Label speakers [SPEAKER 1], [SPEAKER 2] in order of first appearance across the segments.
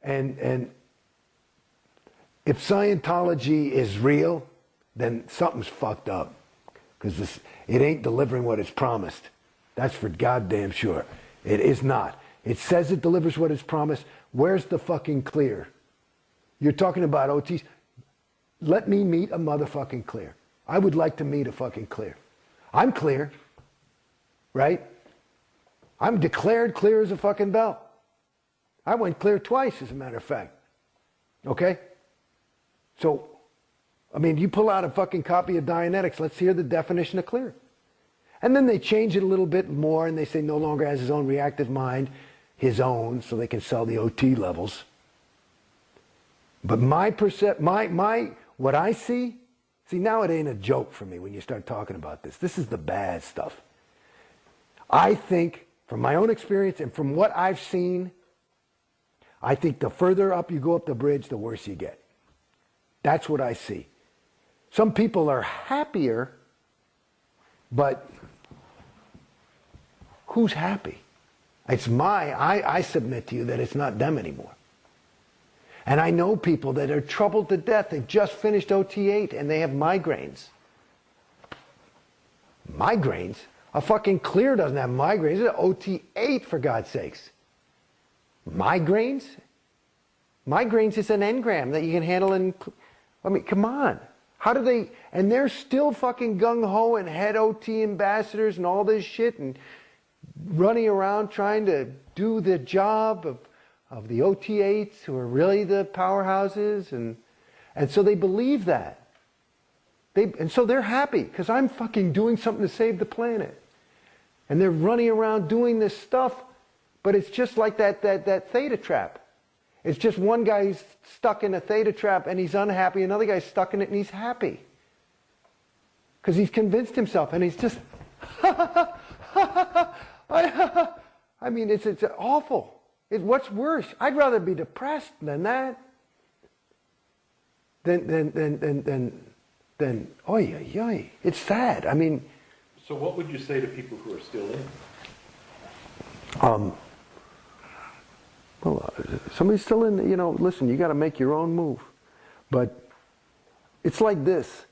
[SPEAKER 1] And if Scientology is real, then something's fucked up. Because it ain't delivering what it's promised. That's for goddamn sure. It is not. It says it delivers what it's promised. Where's the fucking clear? You're talking about OTs. Let me meet a motherfucking clear. I would like to meet a fucking clear. I'm clear, right? I'm declared clear as a fucking bell. I went clear twice, as a matter of fact. Okay? So, I mean, you pull out a fucking copy of Dianetics, let's hear the definition of clear. And then they change it a little bit more, and they say no longer has his own reactive mind, his own, so they can sell the OT levels. But what I see now it ain't a joke for me when you start talking about this. This is the bad stuff. I think, from my own experience and from what I've seen, I think the further up you go up the bridge, the worse you get. That's what I see. Some people are happier, but who's happy? I submit to you that it's not them anymore. And I know people that are troubled to death. They've just finished OT8 and they have migraines. Migraines? A fucking clear doesn't have migraines. It's an OT8, for God's sakes. Migraines? Migraines is an engram that you can handle in... I mean, come on. How do they... And they're still fucking gung-ho and head OT ambassadors and all this shit and running around trying to do the job of the OT8s who are really the powerhouses. And so they believe that. And so they're happy because I'm fucking doing something to save the planet. And they're running around doing this stuff, but it's just like that theta trap. It's just one guy's stuck in a theta trap and he's unhappy, another guy's stuck in it and he's happy. Because he's convinced himself and he's just, I mean, it's awful. What's worse? I'd rather be depressed than that. Then, oy. It's sad. I mean.
[SPEAKER 2] So what would you say to people who are still in?
[SPEAKER 1] Well, somebody's still in, listen, you got to make your own move. But it's like this.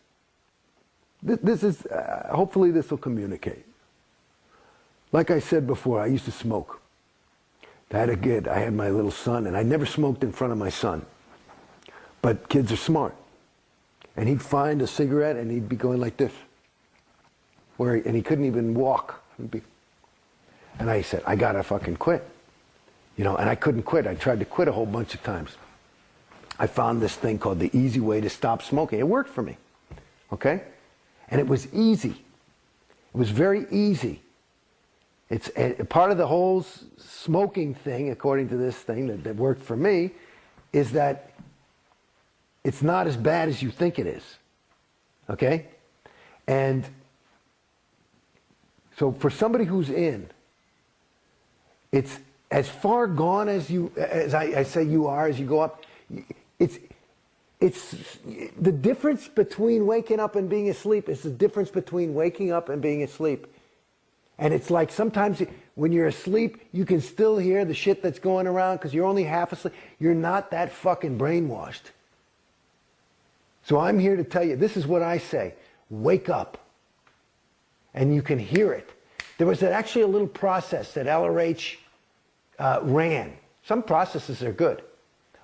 [SPEAKER 1] This is, hopefully this will communicate. Like I said before, I used to smoke. I had my little son, and I never smoked in front of my son. But kids are smart. And he'd find a cigarette, and he'd be going like this. And he couldn't even walk. And I said, I got to fucking quit. And I couldn't quit. I tried to quit a whole bunch of times. I found this thing called the easy way to stop smoking. It worked for me. Okay? And it was easy. It was very easy. It's part of the whole smoking thing, according to this thing that worked for me, is that it's not as bad as you think it is. Okay? And so for somebody who's in, it's as far gone as I say you are as you go up. It's the difference between waking up and being asleep is the difference between waking up and being asleep. And it's like sometimes when you're asleep, you can still hear the shit that's going around because you're only half asleep. You're not that fucking brainwashed. So I'm here to tell you, this is what I say. Wake up. And you can hear it. There was actually a little process that LRH ran. Some processes are good.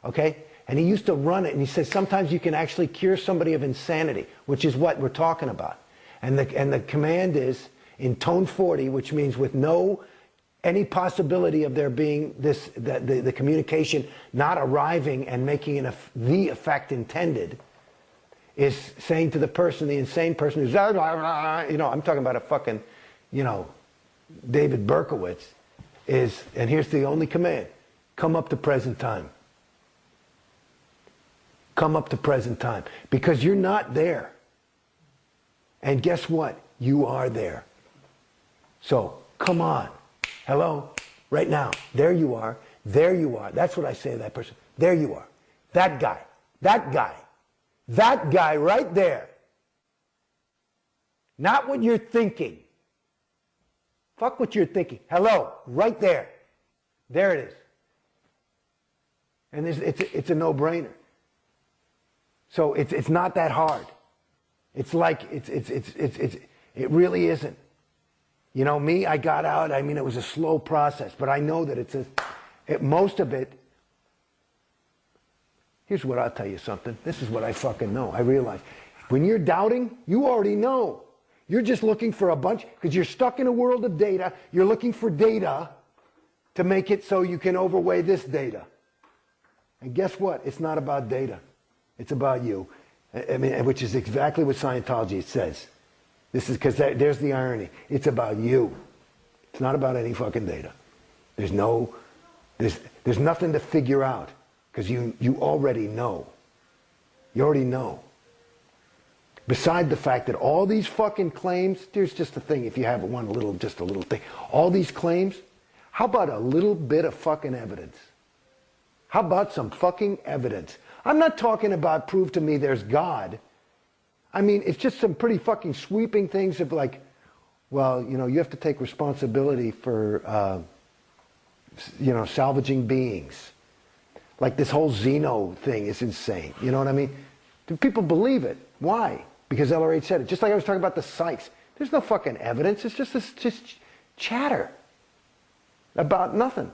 [SPEAKER 1] Okay? And he used to run it, and he says sometimes you can actually cure somebody of insanity, which is what we're talking about. And the command is in tone 40, which means with any possibility of there being the communication not arriving and making the effect intended, is saying to the person, the insane person who's, I'm talking about a fucking, David Berkowitz, and here's the only command, come up to present time. Come up to present time. Because you're not there. And guess what? You are there. So, come on. Hello? Right now. There you are. There you are. That's what I say to that person. There you are. That guy. That guy. That guy right there. Not what you're thinking. Fuck what you're thinking. Hello? Right there. There it is. And it's a no-brainer. So it's not that hard. It's like, it really isn't. You know, me, I got out, I mean, it was a slow process, but I know that most of it, here's what I'll tell you something. This is what I fucking know. I realize when you're doubting, you already know. You're just looking for a bunch, because you're stuck in a world of data. You're looking for data to make it so you can overweigh this data. And guess what? It's not about data. It's about you. I mean, which is exactly what Scientology says. This is because there's the irony. It's about you. It's not about any fucking data. There's nothing to figure out because you already know. You already know. Beside the fact that all these fucking claims, there's just a thing, if you have just a little thing. All these claims, how about a little bit of fucking evidence? How about some fucking evidence? I'm not talking about prove to me there's God. I mean, it's just some pretty fucking sweeping things of like, well, you know, you have to take responsibility for, you know, salvaging beings. Like this whole Xenu thing is insane. You know what I mean? Do people believe it? Why? Because LRH said it. Just like I was talking about the psychs. There's no fucking evidence. It's just chatter about nothing.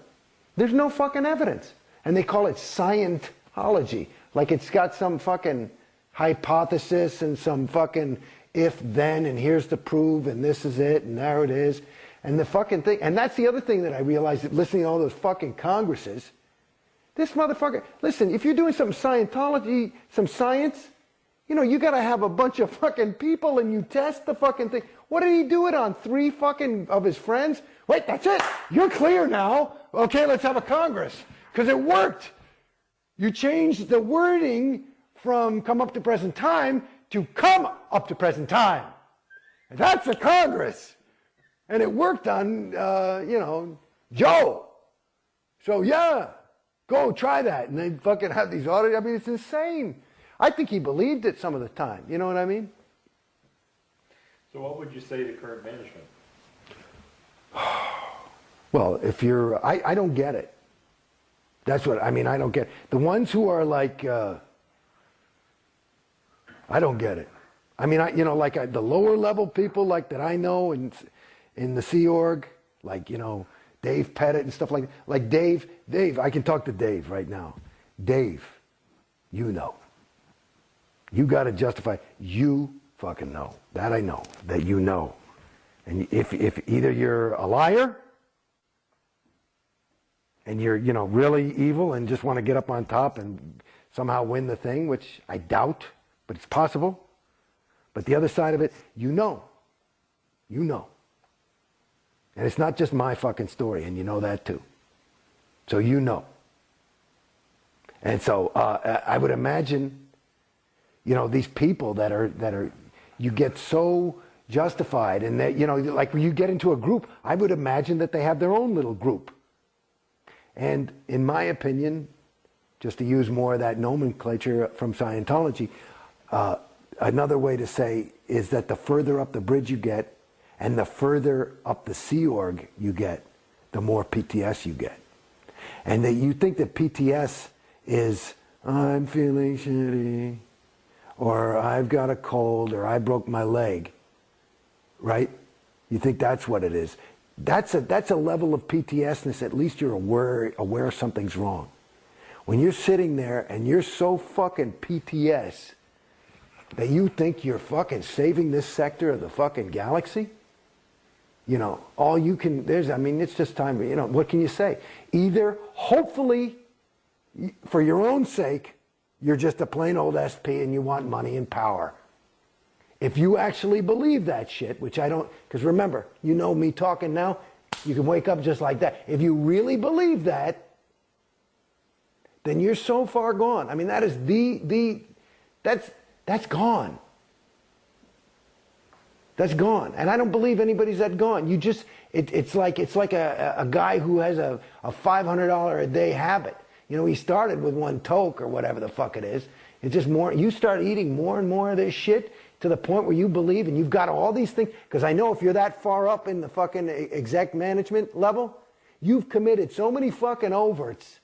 [SPEAKER 1] There's no fucking evidence. And they call it Scientology. Like it's got some fucking hypothesis and some fucking if-then and here's the proof and this is it and there it is. And the fucking thing, and that's the other thing that I realized that listening to all those fucking congresses, this motherfucker, listen, if you're doing some Scientology, some science, you know, you gotta have a bunch of fucking people and you test the fucking thing. What did he do it on? 3 fucking of his friends? Wait, that's it. You're clear now. Okay, let's have a Congress. Because it worked. You changed the wording from come up to present time to come up to present time. And that's a Congress. And it worked on, you know, Joe. So yeah, go try that. And they fucking have these audits. I mean, it's insane. I think he believed it some of the time. You know what I mean?
[SPEAKER 2] So what would you say to current management?
[SPEAKER 1] Well, if you're, I don't get it. That's what, I mean, I don't get it. The ones who are like, I don't get it. I mean, you know, like the lower level people like that I know in the Sea Org, like, you know, Dave Pettit and stuff like that. Like Dave, I can talk to Dave right now. Dave, you know. You got to justify, you fucking know. That I know, that you know. And if either you're a liar and you're, you know, really evil and just want to get up on top and somehow win the thing, which I doubt, but it's possible. But the other side of it, you know. You know. And it's not just my fucking story, and you know that too. So you know. And so I would imagine, you know, these people that are, you get so justified, and that, you know, like when you get into a group, I would imagine that they have their own little group. And in my opinion, just to use more of that nomenclature from Scientology, another way to say is that the further up the bridge you get, and the further up the Sea Org you get, the more PTS you get. And that you think that PTS is, I'm feeling shitty, or I've got a cold, or I broke my leg, right? You think that's what it is. That's a level of PTSness, at least you're aware something's wrong. When you're sitting there and you're so fucking PTS that you think you're fucking saving this sector of the fucking galaxy, you know, all you can, I mean, it's just time, you know, what can you say? Either, hopefully, for your own sake, you're just a plain old SP and you want money and power. If you actually believe that shit, which I don't, because remember, you know me talking now, you can wake up just like that. If you really believe that, then you're so far gone. I mean, that is that's gone. That's gone. And I don't believe anybody's that gone. You just, it's like a guy who has a $500 a day habit. You know, he started with 1 toke or whatever the fuck it is. It's just more, you start eating more and more of this shit to the point where you believe, and you've got all these things, because I know if you're that far up in the fucking exec management level, you've committed so many fucking overts